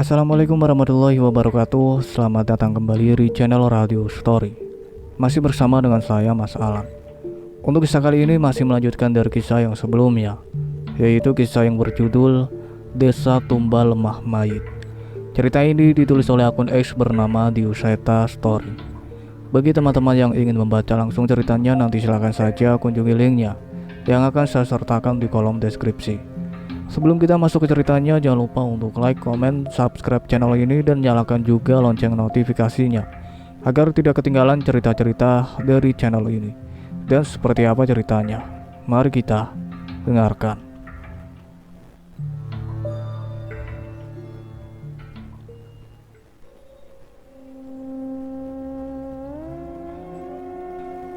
Assalamualaikum warahmatullahi wabarakatuh. Selamat datang kembali di channel Radio Story. Masih bersama dengan saya, Mas Alan. Untuk kisah kali ini masih melanjutkan dari kisah yang sebelumnya, yaitu kisah yang berjudul Desa Tumbal Lemah Mayit. Cerita ini ditulis oleh akun X bernama Diuseta Story. Bagi teman-teman yang ingin membaca langsung ceritanya, nanti silakan saja kunjungi linknya yang akan saya sertakan di kolom deskripsi. Sebelum kita masuk ke ceritanya, jangan lupa untuk like, komen, subscribe channel ini dan nyalakan juga lonceng notifikasinya agar tidak ketinggalan cerita-cerita dari channel ini. Dan seperti apa ceritanya? Mari kita dengarkan.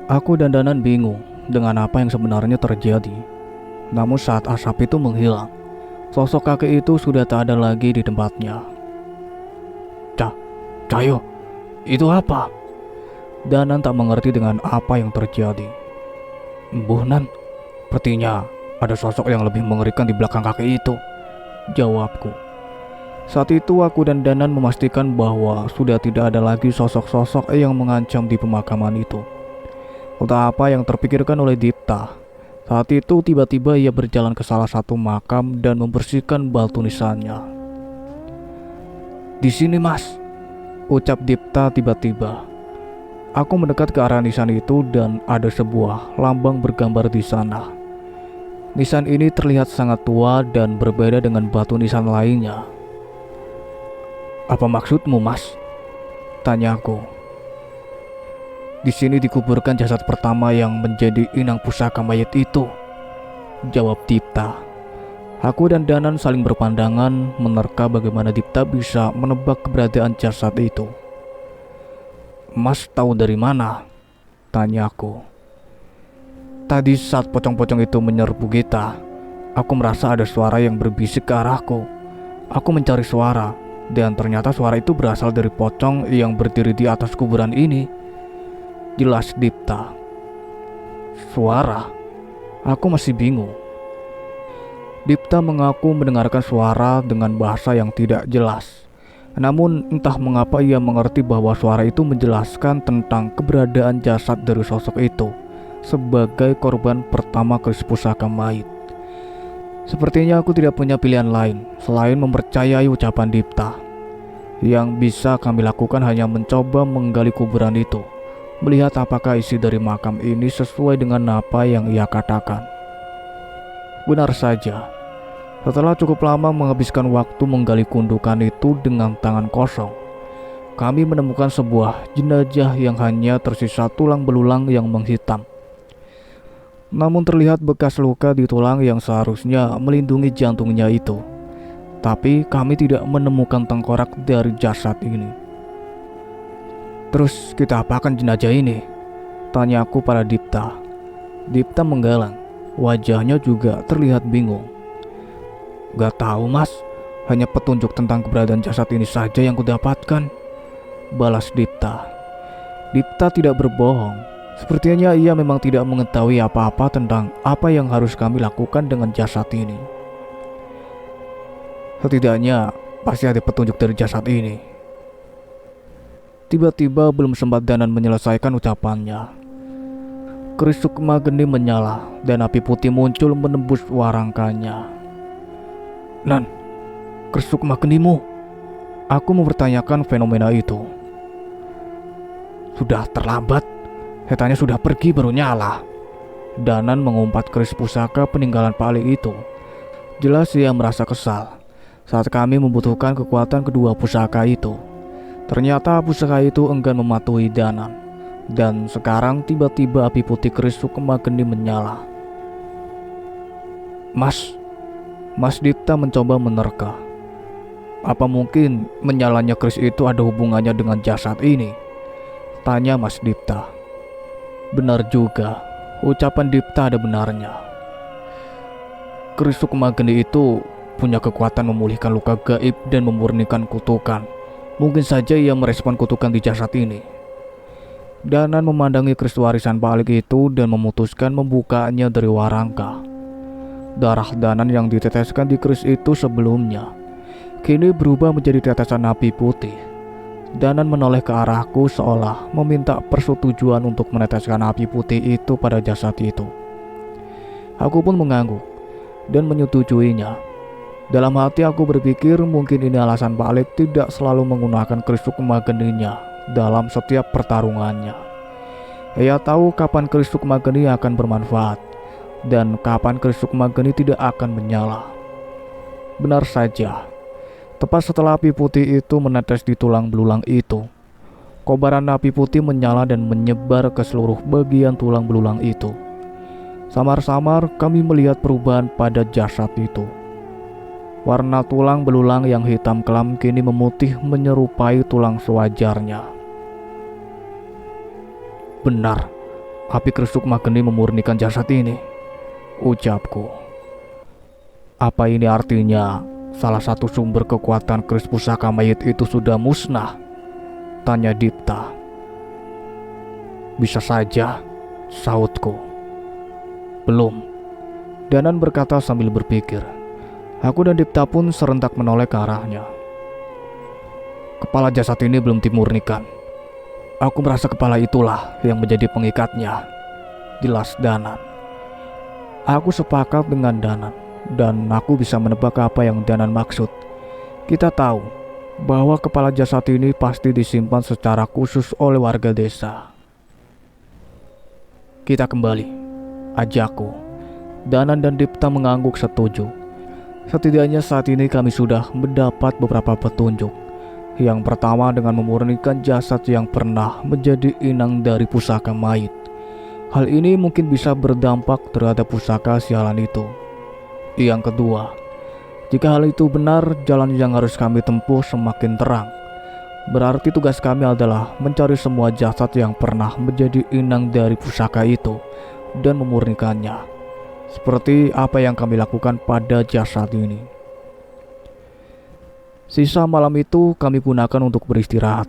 Aku dan Danan bingung dengan apa yang sebenarnya terjadi. Namun saat asap itu menghilang, sosok kakek itu sudah tak ada lagi di tempatnya. Cayo, itu apa? Danan tak mengerti dengan apa yang terjadi. "Mbuh Nan, sepertinya ada sosok yang lebih mengerikan di belakang kakek itu," jawabku. Saat itu aku dan Danan memastikan bahwa sudah tidak ada lagi sosok-sosok yang mengancam di pemakaman itu. Entah apa yang terpikirkan oleh Dipta. Saat itu tiba-tiba ia berjalan ke salah satu makam dan membersihkan batu nisannya. "Di sini Mas," ucap Dipta tiba-tiba. Aku mendekat ke arah nisan itu dan ada sebuah lambang bergambar di sana. Nisan ini terlihat sangat tua dan berbeda dengan batu nisan lainnya. "Apa maksudmu Mas?" tanyaku. "Di sini dikuburkan jasad pertama yang menjadi inang pusaka mayat itu," jawab Dipta. Aku dan Danan saling berpandangan menerka bagaimana Dipta bisa menebak keberadaan jasad itu. "Mas tahu dari mana?" tanyaku. "Tadi saat pocong-pocong itu menyerbu kita, aku merasa ada suara yang berbisik ke arahku. Aku mencari suara, dan ternyata suara itu berasal dari pocong yang berdiri di atas kuburan ini," jelas Dipta. "Suara?" Aku masih bingung. Dipta mengaku mendengarkan suara dengan bahasa yang tidak jelas. Namun entah mengapa ia mengerti bahwa suara itu menjelaskan tentang keberadaan jasad dari sosok itu sebagai korban pertama keris pusaka mayit. Sepertinya aku tidak punya pilihan lain selain mempercayai ucapan Dipta. Yang bisa kami lakukan hanya mencoba menggali kuburan itu, melihat apakah isi dari makam ini sesuai dengan apa yang ia katakan. Benar saja, setelah cukup lama menghabiskan waktu menggali gundukan itu dengan tangan kosong, kami menemukan sebuah jenazah yang hanya tersisa tulang belulang yang menghitam. Namun terlihat bekas luka di tulang yang seharusnya melindungi jantungnya itu. Tapi kami tidak menemukan tengkorak dari jasad ini. "Terus kita apakan jenazah ini?" tanyaku pada Dipta. Dipta menggeleng, wajahnya juga terlihat bingung. "Gak tahu Mas, hanya petunjuk tentang keberadaan jasad ini saja yang kudapatkan," balas Dipta. Dipta tidak berbohong. Sepertinya ia memang tidak mengetahui apa-apa tentang apa yang harus kami lakukan dengan jasad ini. "Setidaknya pasti ada petunjuk dari jasad ini." Tiba-tiba belum sempat Danan menyelesaikan ucapannya, keris sukma geni menyala dan api putih muncul menembus warangkanya. "Nan, keris sukma genimu?" Aku mempertanyakan fenomena itu. "Sudah terlambat, setannya sudah pergi baru nyala." Danan mengumpat keris pusaka peninggalan Pak Ali itu. Jelas ia merasa kesal saat kami membutuhkan kekuatan kedua pusaka itu. Ternyata pusaka itu enggan mematuhi Danan, dan sekarang tiba-tiba api putih keris sukma geni menyala. Mas Dipta mencoba menerka. "Apa mungkin menyalanya keris itu ada hubungannya dengan jasad ini?" tanya Mas Dipta. Benar juga, ucapan Dipta ada benarnya. Keris sukma geni itu punya kekuatan memulihkan luka gaib dan memurnikan kutukan. Mungkin saja ia merespon kutukan di jasad ini. Danan memandangi keris warisan Pak Alik itu dan memutuskan membukanya dari warangka. Darah Danan yang diteteskan di keris itu sebelumnya kini berubah menjadi tetesan api putih. Danan menoleh ke arahku seolah meminta persetujuan untuk meneteskan api putih itu pada jasad itu. Aku pun mengangguk dan menyetujuinya. Dalam hati aku berpikir mungkin ini alasan Pak Alek tidak selalu menggunakan kerisuk mageninya dalam setiap pertarungannya. Ia tahu kapan kerisuk mageni akan bermanfaat dan kapan kerisuk mageni tidak akan menyala. Benar saja. Tepat setelah api putih itu menetes di tulang belulang itu, kobaran api putih menyala dan menyebar ke seluruh bagian tulang belulang itu. Samar-samar kami melihat perubahan pada jasad itu. Warna tulang belulang yang hitam kelam kini memutih menyerupai tulang sewajarnya. Benar, api kerisuk mageni memurnikan jasad ini, ucapku. Apa ini artinya salah satu sumber kekuatan keris pusaka mayit itu sudah musnah? Tanya Dipta. Bisa saja, sautku. Belum, Danan berkata sambil berpikir. Aku dan Dipta pun serentak menoleh ke arahnya. Kepala jasad ini belum dimurnikan. Aku merasa kepala itulah yang menjadi pengikatnya, jelas Danan. Aku sepakat dengan Danan. Dan aku bisa menebak apa yang Danan maksud. Kita tahu bahwa kepala jasad ini pasti disimpan secara khusus oleh warga desa. Kita kembali, ajakku. Danan dan Dipta mengangguk setuju. Setidaknya saat ini kami sudah mendapat beberapa petunjuk. Yang pertama dengan memurnikan jasad yang pernah menjadi inang dari pusaka mayit. Hal ini mungkin bisa berdampak terhadap pusaka sialan itu. Yang kedua, jika hal itu benar, jalan yang harus kami tempuh semakin terang. Berarti tugas kami adalah mencari semua jasad yang pernah menjadi inang dari pusaka itu dan memurnikannya, seperti apa yang kami lakukan pada jasad ini. Sisa malam itu kami gunakan untuk beristirahat.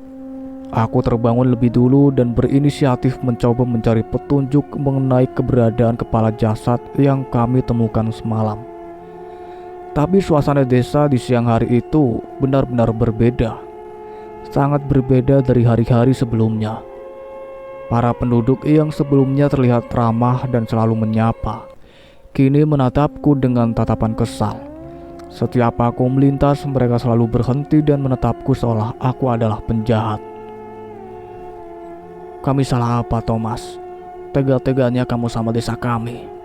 Aku terbangun lebih dulu dan berinisiatif mencoba mencari petunjuk mengenai keberadaan kepala jasad yang kami temukan semalam. Tapi suasana desa di siang hari itu benar-benar berbeda. Sangat berbeda dari hari-hari sebelumnya. Para penduduk yang sebelumnya terlihat ramah dan selalu menyapa, kini menatapku dengan tatapan kesal. Setiap aku melintas, mereka selalu berhenti dan menatapku seolah aku adalah penjahat. Kami salah apa, Thomas? Tega-teganya kamu sama desa kami.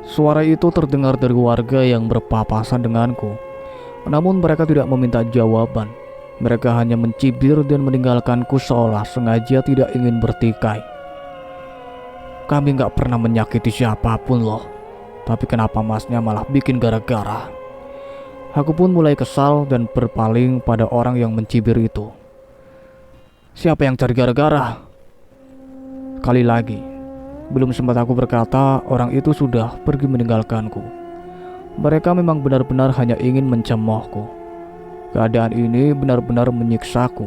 Suara itu terdengar dari warga yang berpapasan denganku. Namun mereka tidak meminta jawaban. Mereka hanya mencibir dan meninggalkanku seolah sengaja tidak ingin bertikai. Kami gak pernah menyakiti siapapun loh. Tapi kenapa masnya malah bikin gara-gara? Aku pun mulai kesal dan berpaling pada orang yang mencibir itu. Siapa yang cari gara-gara? Kali lagi, belum sempat aku berkata, orang itu sudah pergi meninggalkanku. Mereka memang benar-benar hanya ingin mencemoohku. Keadaan ini benar-benar menyiksaku.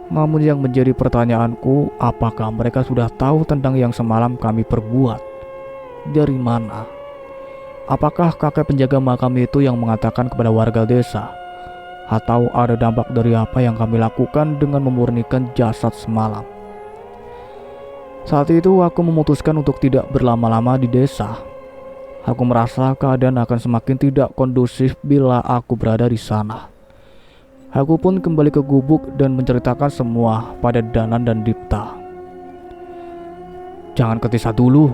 Namun yang menjadi pertanyaanku, apakah mereka sudah tahu tentang yang semalam kami perbuat? Dari mana? Apakah kakek penjaga makam itu yang mengatakan kepada warga desa? Atau ada dampak dari apa yang kami lakukan dengan memurnikan jasad semalam? Saat itu aku memutuskan untuk tidak berlama-lama di desa. Aku merasa keadaan akan semakin tidak kondusif bila aku berada di sana. Aku pun kembali ke gubuk dan menceritakan semua pada Danan dan Dipta. Jangan ketisah dulu,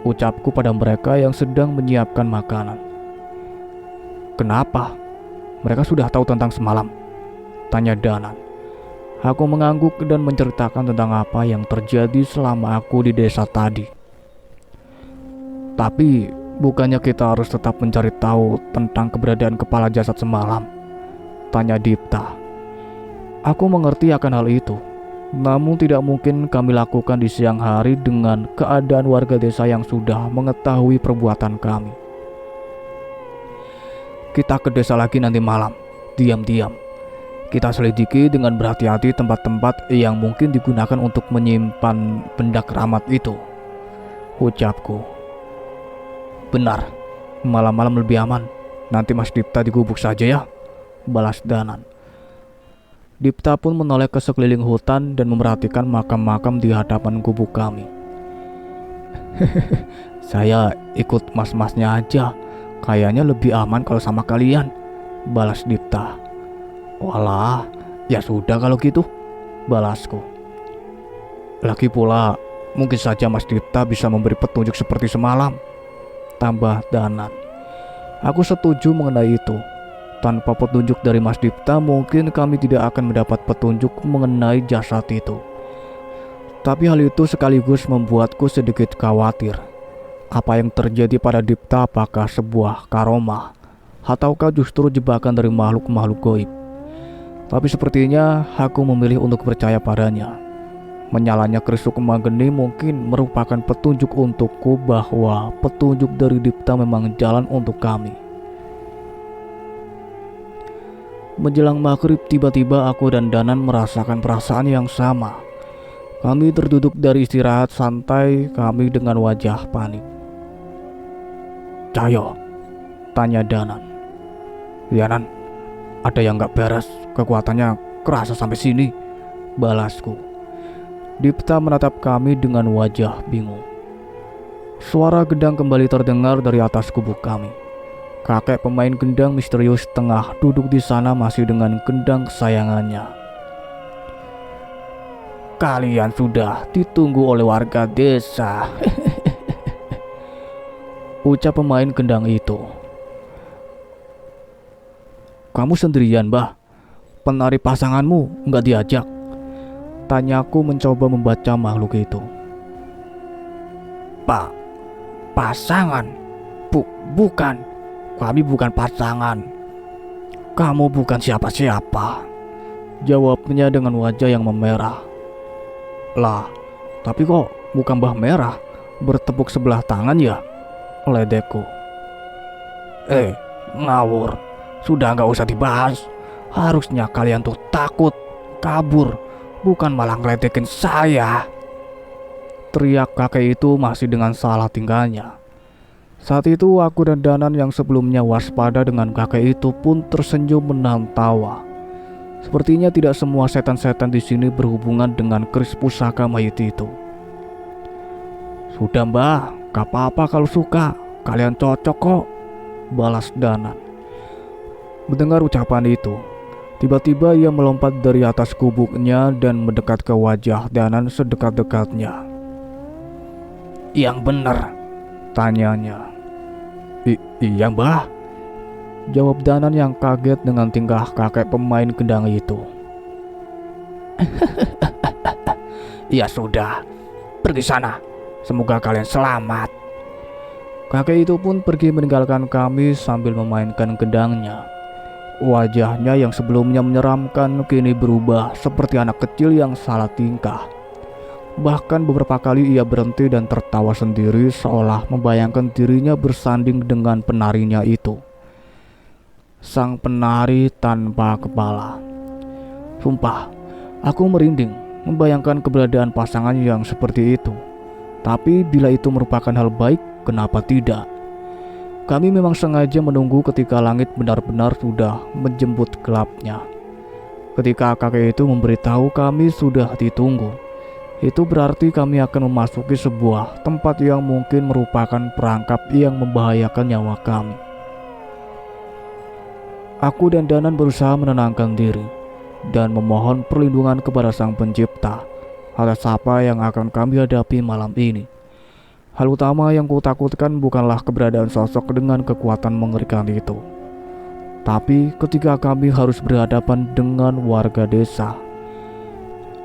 ucapku pada mereka yang sedang menyiapkan makanan. Kenapa? Mereka sudah tahu tentang semalam? Tanya Danan. Aku mengangguk dan menceritakan tentang apa yang terjadi selama aku di desa tadi. Tapi bukannya kita harus tetap mencari tahu tentang keberadaan kepala jasad semalam? Tanya Dipta. Aku mengerti akan hal itu. Namun tidak mungkin kami lakukan di siang hari dengan keadaan warga desa yang sudah mengetahui perbuatan kami. Kita ke desa lagi nanti malam, diam-diam. Kita selidiki dengan berhati-hati tempat-tempat yang mungkin digunakan untuk menyimpan benda keramat itu, ucapku. Benar, malam-malam lebih aman. Nanti Mas Dipta di gubuk saja ya, balas Danan. Dipta pun menoleh ke sekeliling hutan dan memerhatikan makam-makam di hadapan gubuk kami. Saya ikut mas-masnya aja, kayaknya lebih aman kalau sama kalian, balas Dipta. Walah, ya sudah kalau gitu, balasku. Lagi pula, mungkin saja Mas Dipta bisa memberi petunjuk seperti semalam, tambah Danan. Aku setuju mengenai itu. Tanpa petunjuk dari Mas Dipta, mungkin kami tidak akan mendapat petunjuk mengenai jasad itu. Tapi hal itu sekaligus membuatku sedikit khawatir. Apa yang terjadi pada Dipta, apakah sebuah karomah ataukah justru jebakan dari makhluk-makhluk gaib? Tapi sepertinya aku memilih untuk percaya padanya. Menyalanya keris sukma geni mungkin merupakan petunjuk untukku bahwa petunjuk dari Dipta memang jalan untuk kami. Menjelang maghrib, tiba-tiba aku dan Danan merasakan perasaan yang sama. Kami terduduk dari istirahat santai kami dengan wajah panik. Cahyo, tanya Danan. Ya Nan, ada yang gak beres, kekuatannya kerasa sampai sini, balasku. Dipta menatap kami dengan wajah bingung. Suara gendang kembali terdengar dari atas gubuk kami. Kakek pemain gendang misterius tengah duduk di sana masih dengan gendang kesayangannya. Kalian sudah ditunggu oleh warga desa, ucap pemain gendang itu. Kamu sendirian, Bah? Penari pasanganmu nggak diajak? Tanyaku mencoba membaca makhluk itu. Pak, pasangan? Bukan. Kami bukan pasangan. Kamu bukan siapa-siapa, jawabnya dengan wajah yang memerah. Lah, tapi kok muka Mbah merah, bertepuk sebelah tangan ya? Ledekku. Ngawur. Sudah gak usah dibahas. Harusnya kalian tuh takut, kabur, bukan malah ngeledekin saya, teriak kakek itu masih dengan salah tingkahnya. Saat itu aku dan Danan yang sebelumnya waspada dengan kakek itu pun tersenyum menahan tawa. Sepertinya tidak semua setan-setan di sini berhubungan dengan keris pusaka mayit itu. Sudah Mbah, gak apa-apa kalau suka, kalian cocok kok, balas Danan. Mendengar ucapan itu, tiba-tiba ia melompat dari atas gubuknya dan mendekat ke wajah Danan sedekat-dekatnya. Yang benar, tanyanya. Iya Mbah, jawab Danan yang kaget dengan tingkah kakek pemain gendang itu. Ya sudah, pergi sana, semoga kalian selamat. Kakek itu pun pergi meninggalkan kami sambil memainkan gendangnya. Wajahnya yang sebelumnya menyeramkan kini berubah seperti anak kecil yang salah tingkah. Bahkan beberapa kali ia berhenti dan tertawa sendiri seolah membayangkan dirinya bersanding dengan penarinya itu. Sang penari tanpa kepala. Sumpah, aku merinding membayangkan keberadaan pasangan yang seperti itu. Tapi bila itu merupakan hal baik, kenapa tidak? Kami memang sengaja menunggu ketika langit benar-benar sudah menjemput gelapnya. Ketika kakek itu memberitahu kami sudah ditunggu, itu berarti kami akan memasuki sebuah tempat yang mungkin merupakan perangkap yang membahayakan nyawa kami. Aku dan Danan berusaha menenangkan diri dan memohon perlindungan kepada Sang Pencipta atas apa yang akan kami hadapi malam ini. Hal utama yang kutakutkan bukanlah keberadaan sosok dengan kekuatan mengerikan itu, tapi ketika kami harus berhadapan dengan warga desa.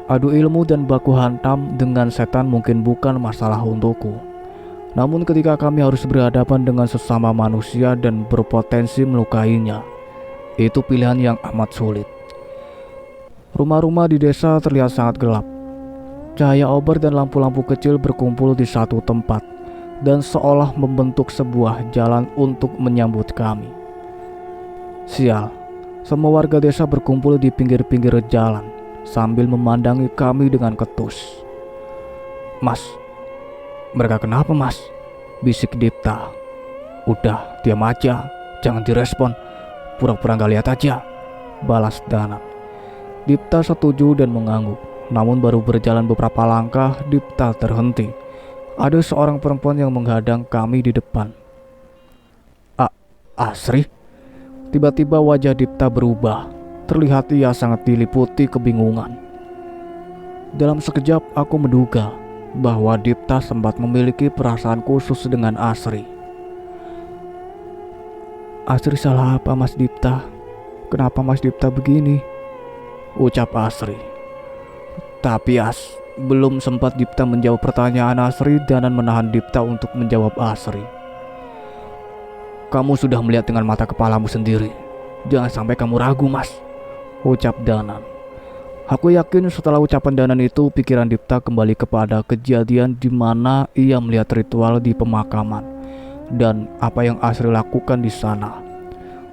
Adu ilmu dan baku hantam dengan setan mungkin bukan masalah untukku. Namun ketika kami harus berhadapan dengan sesama manusia dan berpotensi melukainya, itu pilihan yang amat sulit. Rumah-rumah di desa terlihat sangat gelap. Cahaya obor dan lampu-lampu kecil berkumpul di satu tempat dan seolah membentuk sebuah jalan untuk menyambut kami. Sial, semua warga desa berkumpul di pinggir-pinggir jalan sambil memandangi kami dengan ketus. Mas, mereka kenapa mas? Bisik Dipta. Udah, diam aja, jangan direspon, pura-pura gak lihat aja, balas Danan. Dipta setuju dan mengangguk. Namun baru berjalan beberapa langkah, Dipta terhenti. Ada seorang perempuan yang menghadang kami di depan. Asri? Tiba-tiba wajah Dipta berubah. Terlihat ia sangat diliputi kebingungan. Dalam sekejap aku menduga bahwa Dipta sempat memiliki perasaan khusus dengan Asri. Asri salah apa Mas Dipta? Kenapa Mas Dipta begini? Ucap Asri. Tapi belum sempat Dipta menjawab pertanyaan Asri, Danan menahan Dipta untuk menjawab Asri. Kamu sudah melihat dengan mata kepalamu sendiri. Jangan sampai kamu ragu, Mas, ucap Danan. Aku yakin setelah ucapan Danan itu, pikiran Dipta kembali kepada kejadian di mana ia melihat ritual di pemakaman dan apa yang Asri lakukan di sana.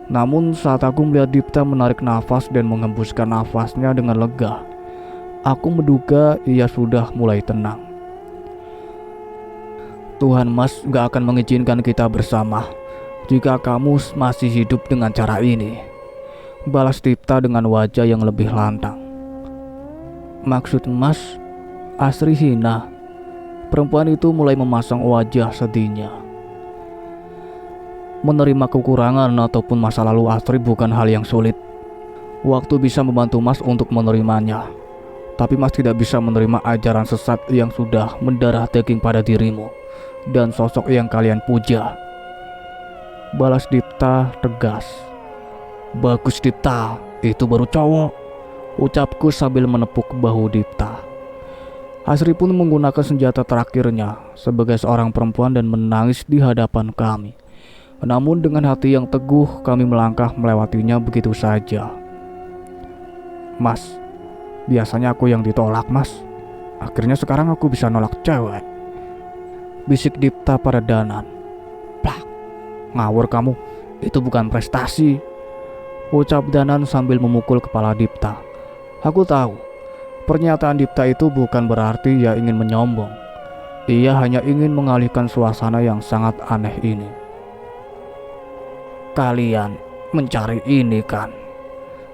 Namun saat aku melihat Dipta menarik nafas dan mengembuskan nafasnya dengan lega, aku menduga ia sudah mulai tenang. Tuhan Mas gak akan mengizinkan kita bersama jika kamu masih hidup dengan cara ini, balas Dipta dengan wajah yang lebih lantang. Maksud Mas? Asri hina. Perempuan itu mulai memasang wajah sedihnya. Menerima kekurangan ataupun masa lalu Asri bukan hal yang sulit. Waktu bisa membantu Mas untuk menerimanya. Tapi Mas tidak bisa menerima ajaran sesat yang sudah mendarah daging pada dirimu dan sosok yang kalian puja, balas Dipta tegas. Bagus Dipta, itu baru cowok, ucapku sambil menepuk bahu Dipta. Asri pun menggunakan senjata terakhirnya sebagai seorang perempuan dan menangis di hadapan kami. Namun dengan hati yang teguh kami melangkah melewatinya begitu saja. Mas, biasanya aku yang ditolak Mas. Akhirnya sekarang aku bisa nolak cewek, bisik Dipta pada Danan. Plak, ngawur kamu, itu bukan prestasi, ucap Danan sambil memukul kepala Dipta. Aku tahu pernyataan Dipta itu bukan berarti ia ingin menyombong. Ia hanya ingin mengalihkan suasana yang sangat aneh ini. Kalian mencari ini kan?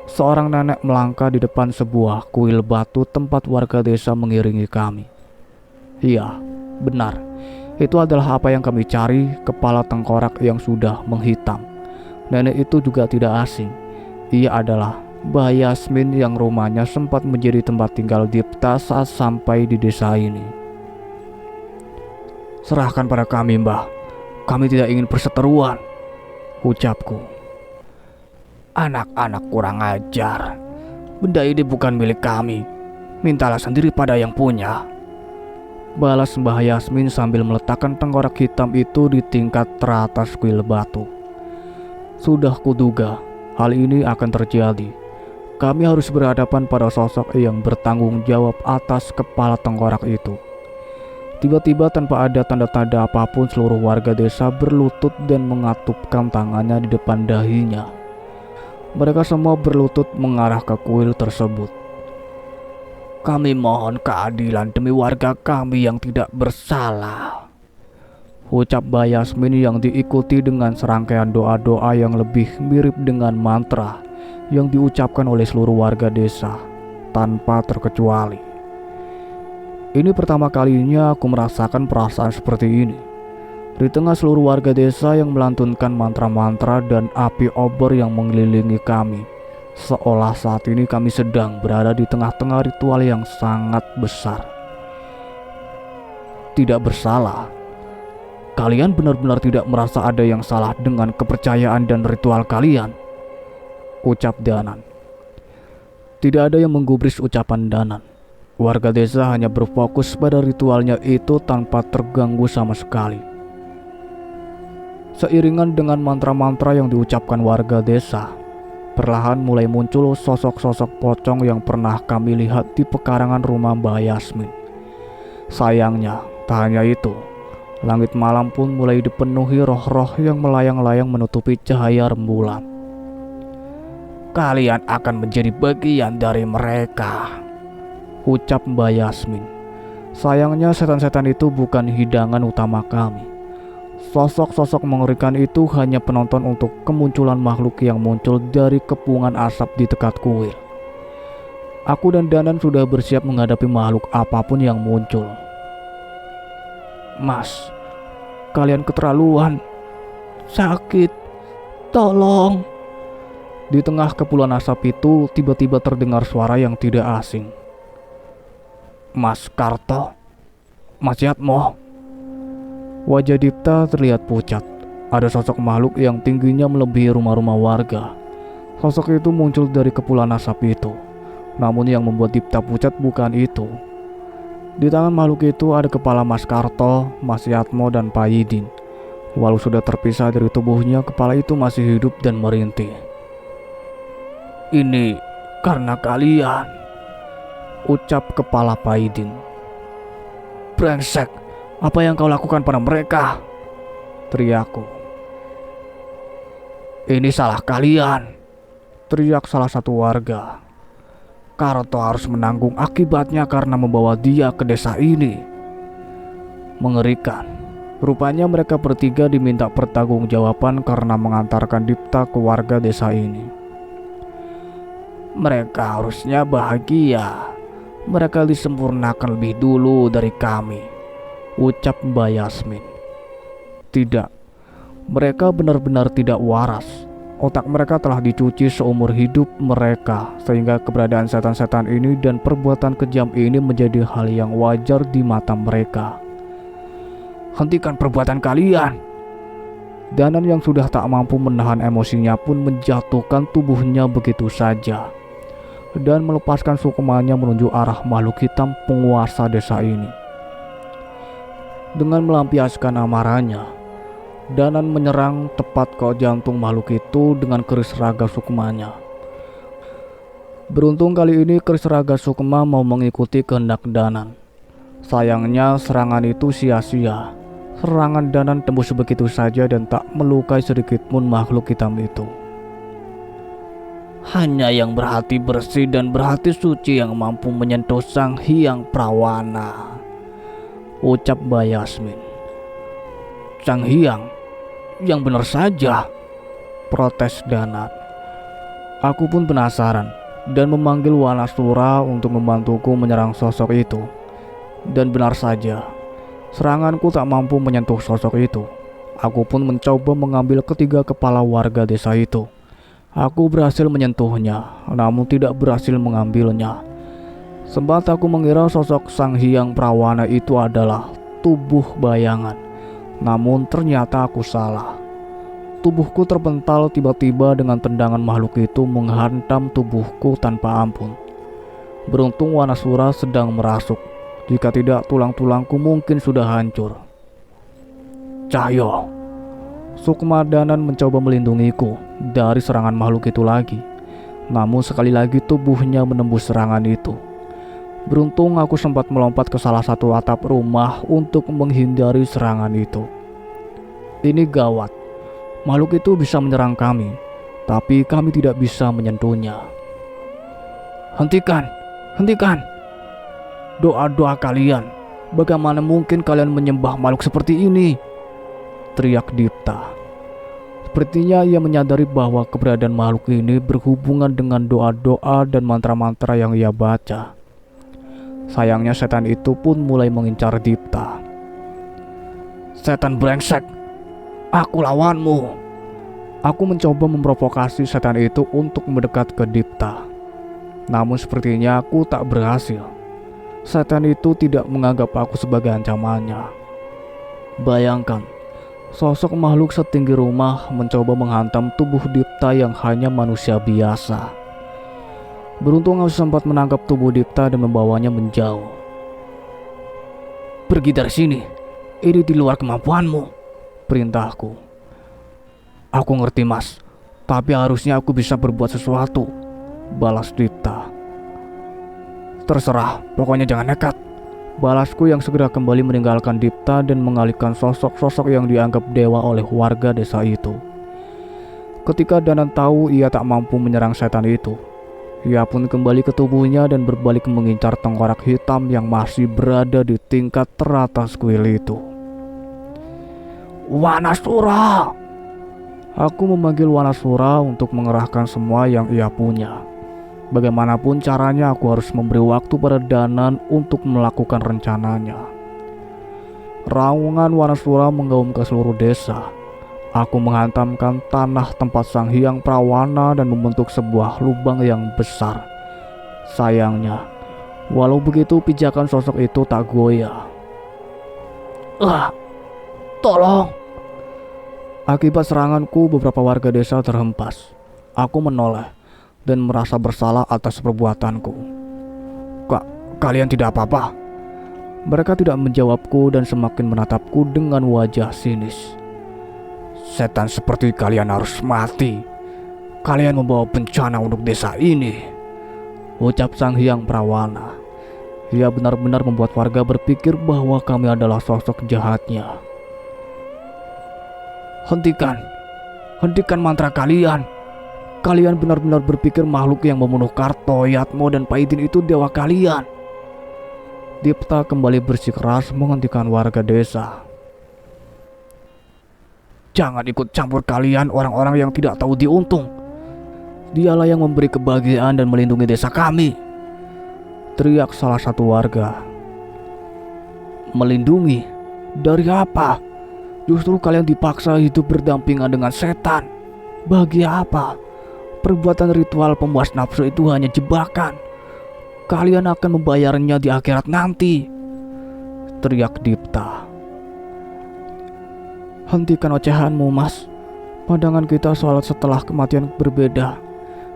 Seorang nenek melangkah di depan sebuah kuil batu tempat warga desa mengiringi kami. Iya, benar. Itu adalah apa yang kami cari, kepala tengkorak yang sudah menghitam. Nenek itu juga tidak asing. Ia adalah Mbah Yasmin yang rumahnya sempat menjadi tempat tinggal Dipta saat sampai di desa ini. Serahkan pada kami, Mbah. Kami tidak ingin perseteruan, ucapku. Anak-anak kurang ajar. Benda ini bukan milik kami. Mintalah sendiri pada yang punya, balas Mbah Yasmin sambil meletakkan tengkorak hitam itu di tingkat teratas kuil batu. Sudah kuduga hal ini akan terjadi. Kami harus berhadapan pada sosok yang bertanggung jawab atas kepala tengkorak itu. Tiba-tiba tanpa ada tanda-tanda apapun, seluruh warga desa berlutut dan mengatupkan tangannya di depan dahinya. Mereka semua berlutut mengarah ke kuil tersebut. Kami mohon keadilan demi warga kami yang tidak bersalah, ucap Mbah Yasmin yang diikuti dengan serangkaian doa-doa yang lebih mirip dengan mantra yang diucapkan oleh seluruh warga desa tanpa terkecuali. Ini pertama kalinya aku merasakan perasaan seperti ini. Di tengah seluruh warga desa yang melantunkan mantra-mantra dan api obor yang mengelilingi kami, seolah saat ini kami sedang berada di tengah-tengah ritual yang sangat besar. Tidak bersalah. Kalian benar-benar tidak merasa ada yang salah dengan kepercayaan dan ritual kalian, ucap Danan. Tidak ada yang menggubris ucapan Danan. Warga desa hanya berfokus pada ritualnya itu tanpa terganggu sama sekali. Seiringan dengan mantra-mantra yang diucapkan warga desa, perlahan mulai muncul sosok-sosok pocong yang pernah kami lihat di pekarangan rumah Mbah Yasmin. Sayangnya, tak hanya itu, langit malam pun mulai dipenuhi roh-roh yang melayang-layang menutupi cahaya rembulan. Kalian akan menjadi bagian dari mereka, ucap Mbah Yasmin. Sayangnya setan-setan itu bukan hidangan utama kami. Sosok-sosok mengerikan itu hanya penonton untuk kemunculan makhluk yang muncul dari kepungan asap di dekat kuil. Aku dan Danan sudah bersiap menghadapi makhluk apapun yang muncul. Mas, kalian keterlaluan. Sakit. Tolong. Di tengah kepulan asap itu tiba-tiba terdengar suara yang tidak asing. Mas Karto. Mas Yatmo. Wajah Dipta terlihat pucat. Ada sosok makhluk yang tingginya melebihi rumah-rumah warga. Sosok itu muncul dari kepulan asap itu. Namun yang membuat Dipta pucat bukan itu. Di tangan makhluk itu ada kepala Mas Karto, Mas Yatmo, dan Pak Yidin. Walau sudah terpisah dari tubuhnya, kepala itu masih hidup dan merintih. Ini karena kalian, ucap kepala Pak Yidin. Brengsek, apa yang kau lakukan pada mereka? Teriakku. Ini salah kalian, teriak salah satu warga. Karto harus menanggung akibatnya karena membawa dia ke desa ini. Mengerikan. Rupanya mereka bertiga diminta pertanggungjawaban karena mengantarkan Dipta ke warga desa ini. Mereka harusnya bahagia. Mereka disempurnakan lebih dulu dari kami, ucap Mbak Yasmin. Tidak, mereka benar-benar tidak waras. Otak mereka telah dicuci seumur hidup mereka, sehingga keberadaan setan-setan ini dan perbuatan kejam ini menjadi hal yang wajar di mata mereka. Hentikan perbuatan kalian. Danan yang sudah tak mampu menahan emosinya pun menjatuhkan tubuhnya begitu saja dan melepaskan sukmanya menuju arah makhluk hitam penguasa desa ini. Dengan melampiaskan amarahnya, Danan menyerang tepat ke jantung makhluk itu dengan keris raga sukmanya. Beruntung kali ini keris raga sukma mau mengikuti kehendak Danan. Sayangnya serangan itu sia-sia. Serangan Danan tembus begitu saja dan tak melukai sedikitpun makhluk hitam itu. Hanya yang berhati bersih dan berhati suci yang mampu menyentuh Sang Hyang Prawana, ucap Mbak Yasmin. Sang Hyang, yang benar saja, protes Danan. Aku pun penasaran dan memanggil Wanasura untuk membantuku menyerang sosok itu. Dan benar saja, seranganku tak mampu menyentuh sosok itu. Aku pun mencoba mengambil ketiga kepala warga desa itu. Aku berhasil menyentuhnya, namun tidak berhasil mengambilnya. Sempat aku mengira sosok Sang Hyang Prawana itu adalah tubuh bayangan. Namun ternyata aku salah. Tubuhku terpental tiba-tiba dengan tendangan makhluk itu menghantam tubuhku tanpa ampun. Beruntung Wanasura sedang merasuk. Jika tidak, tulang-tulangku mungkin sudah hancur. Cahyo. Sukma Danan mencoba melindungiku dari serangan makhluk itu lagi. Namun sekali lagi tubuhnya menembus serangan itu. Beruntung aku sempat melompat ke salah satu atap rumah untuk menghindari serangan itu. Ini gawat. Makhluk itu bisa menyerang kami, tapi kami tidak bisa menyentuhnya. Hentikan, hentikan. Doa-doa kalian. Bagaimana mungkin kalian menyembah makhluk seperti ini? Teriak Dipta. Sepertinya ia menyadari bahwa keberadaan makhluk ini berhubungan dengan doa-doa dan mantra-mantra yang ia baca. Sayangnya setan itu pun mulai mengincar Dipta. Setan brengsek, aku lawanmu. Aku mencoba memprovokasi setan itu untuk mendekat ke Dipta. Namun sepertinya aku tak berhasil. Setan itu tidak menganggap aku sebagai ancamannya. Bayangkan, sosok makhluk setinggi rumah mencoba menghantam tubuh Dipta yang hanya manusia biasa. Beruntung aku sempat menangkap tubuh Dipta dan membawanya menjauh. Pergi dari sini, ini di luar kemampuanmu, perintahku. Aku ngerti mas, tapi harusnya aku bisa berbuat sesuatu, balas Dipta. Terserah, pokoknya jangan nekat, balasku yang segera kembali meninggalkan Dipta dan mengalihkan sosok-sosok yang dianggap dewa oleh warga desa itu. Ketika Danan tahu ia tak mampu menyerang setan itu, ia pun kembali ke tubuhnya dan berbalik mengincar tengkorak hitam yang masih berada di tingkat teratas kuil itu. Wanasura! Aku memanggil Wanasura untuk mengerahkan semua yang ia punya. Bagaimanapun caranya aku harus memberi waktu pada Danan untuk melakukan rencananya. Raungan Wanasura menggaum ke seluruh desa. Aku menghantamkan tanah tempat Sang Hyang Prawana dan membentuk sebuah lubang yang besar. Sayangnya, walau begitu pijakan sosok itu tak goyah. Tolong! Akibat seranganku beberapa warga desa terhempas. Aku menoleh dan merasa bersalah atas perbuatanku. Kalian tidak apa-apa? Mereka tidak menjawabku dan semakin menatapku dengan wajah sinis. Setan seperti kalian harus mati. Kalian membawa bencana untuk desa ini, ucap Sang Hyang Prawana. Ia benar-benar membuat warga berpikir bahwa kami adalah sosok jahatnya. Hentikan mantra kalian. Kalian benar-benar berpikir makhluk yang membunuh Kartoyatmo dan Paidin itu dewa kalian. Dipta kembali bersikeras menghentikan warga desa. Jangan ikut campur kalian orang-orang yang tidak tahu diuntung. Dialah yang memberi kebahagiaan dan melindungi desa kami, teriak salah satu warga. Melindungi? Dari apa? Justru kalian dipaksa hidup berdampingan dengan setan. Bahagia apa? Perbuatan ritual pemuas nafsu itu hanya jebakan. Kalian akan membayarnya di akhirat nanti, teriak Dipta. Hentikan ocehanmu, Mas. Pandangan kita soal setelah kematian berbeda.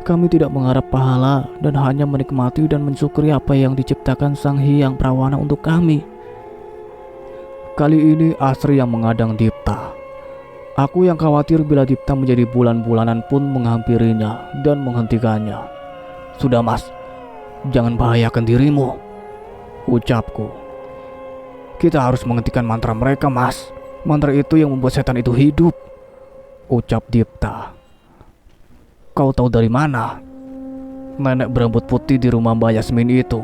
Kami tidak mengharap pahala dan hanya menikmati dan mensyukuri apa yang diciptakan Sang Hyang Prawana untuk kami. Kali ini Asri yang mengadang Dipta. Aku yang khawatir bila Dipta menjadi bulan-bulanan pun menghampirinya dan menghentikannya. Sudah, Mas, jangan bahayakan dirimu, ucapku. Kita harus menghentikan mantra mereka, Mas. Mantra itu yang membuat setan itu hidup, ucap Dipta. Kau tahu dari mana? Nenek berambut putih di rumah Mbak Yasmin itu.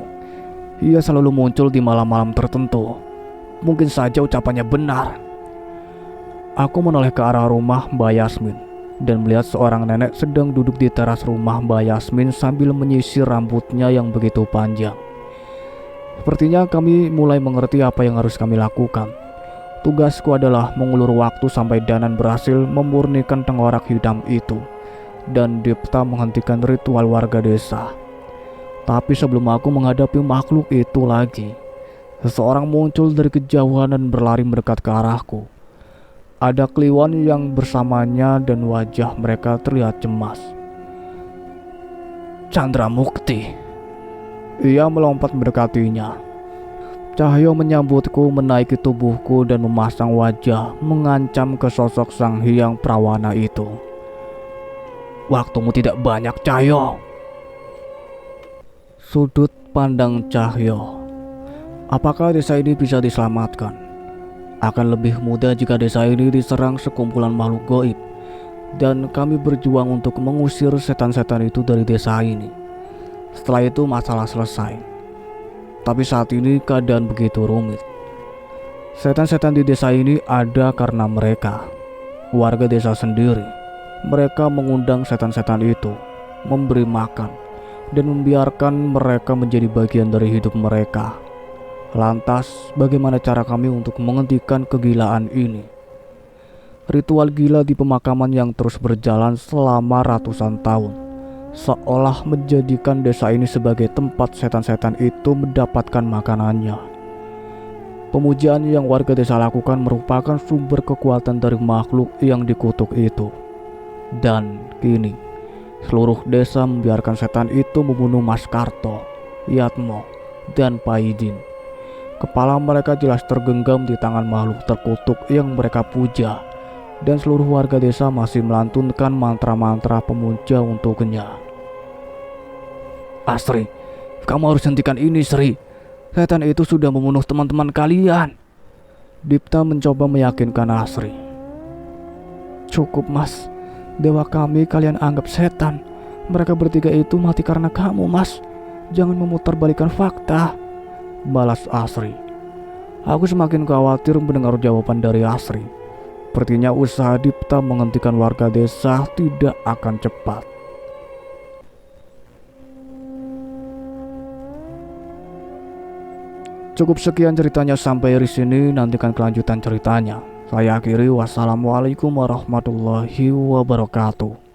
Ia selalu muncul di malam-malam tertentu. Mungkin saja ucapannya benar. Aku menoleh ke arah rumah Mbak Yasmin dan melihat seorang nenek sedang duduk di teras rumah Mbak Yasmin sambil menyisir rambutnya yang begitu panjang. Sepertinya kami mulai mengerti apa yang harus kami lakukan. Tugasku adalah mengulur waktu sampai Danan berhasil memurnikan tengkorak hitam itu dan Dipta menghentikan ritual warga desa. Tapi sebelum aku menghadapi makhluk itu lagi, seseorang muncul dari kejauhan dan berlari mendekat ke arahku. Ada Kliwon yang bersamanya dan wajah mereka terlihat cemas. Chandramukti. Ia melompat mendekatinya. Cahaya menyambutku menaiki tubuhku dan memasang wajah mengancam ke sosok Sang Hyang Prawana itu. Waktumu tidak banyak, Cahyo. Sudut pandang Cahyo. Apakah desa ini bisa diselamatkan? Akan lebih mudah jika desa ini diserang sekumpulan makhluk gaib dan kami berjuang untuk mengusir setan-setan itu dari desa ini. Setelah itu masalah selesai. Tapi saat ini keadaan begitu rumit. Setan-setan di desa ini ada karena mereka, warga desa sendiri. Mereka mengundang setan-setan itu, memberi makan, dan membiarkan mereka menjadi bagian dari hidup mereka. Lantas, bagaimana cara kami untuk menghentikan kegilaan ini? Ritual gila di pemakaman yang terus berjalan selama ratusan tahun, seolah menjadikan desa ini sebagai tempat setan-setan itu mendapatkan makanannya. Pemujaan yang warga desa lakukan merupakan sumber kekuatan dari makhluk yang dikutuk itu. Dan kini, seluruh desa membiarkan setan itu membunuh Mas Karto, Yatmo, dan Paidin. Kepala mereka jelas tergenggam di tangan makhluk terkutuk yang mereka puja, dan seluruh warga desa masih melantunkan mantra-mantra pemuja untuknya. Asri, kamu harus hentikan ini, Sri. Setan itu sudah membunuh teman-teman kalian. Dipta mencoba meyakinkan Asri. Cukup, Mas. Dewa kami kalian anggap setan. Mereka bertiga itu mati karena kamu, Mas. Jangan memutarbalikkan fakta, balas Asri. Aku semakin khawatir mendengar jawaban dari Asri. Tapi saat ini keadaan begitu rumit. Setan-setan di desa ini ada karena mereka, warga desa sendiri. Mereka mengundang setan-setan itu, memberi makan, dan membiarkan mereka menjadi bagian dari hidup mereka. Lantas, bagaimana cara kami untuk menghentikan kegilaan ini? Ritual gila di pemakaman yang terus berjalan selama ratusan tahun, seolah menjadikan desa ini sebagai tempat setan-setan itu mendapatkan makanannya. Pemujaan yang warga desa lakukan merupakan sumber kekuatan dari makhluk yang dikutuk itu. Dan kini, seluruh desa membiarkan setan itu membunuh Mas Karto, Yatmo, dan Paidin. Kepala mereka jelas tergenggam di tangan makhluk terkutuk yang mereka puja, dan seluruh warga desa masih melantunkan mantra-mantra pemuja untuknya. Sepertinya usaha Dipta menghentikan warga desa tidak akan cepat. Cukup sekian ceritanya sampai di sini, nantikan kelanjutan ceritanya. Saya akhiri, wassalamualaikum warahmatullahi wabarakatuh.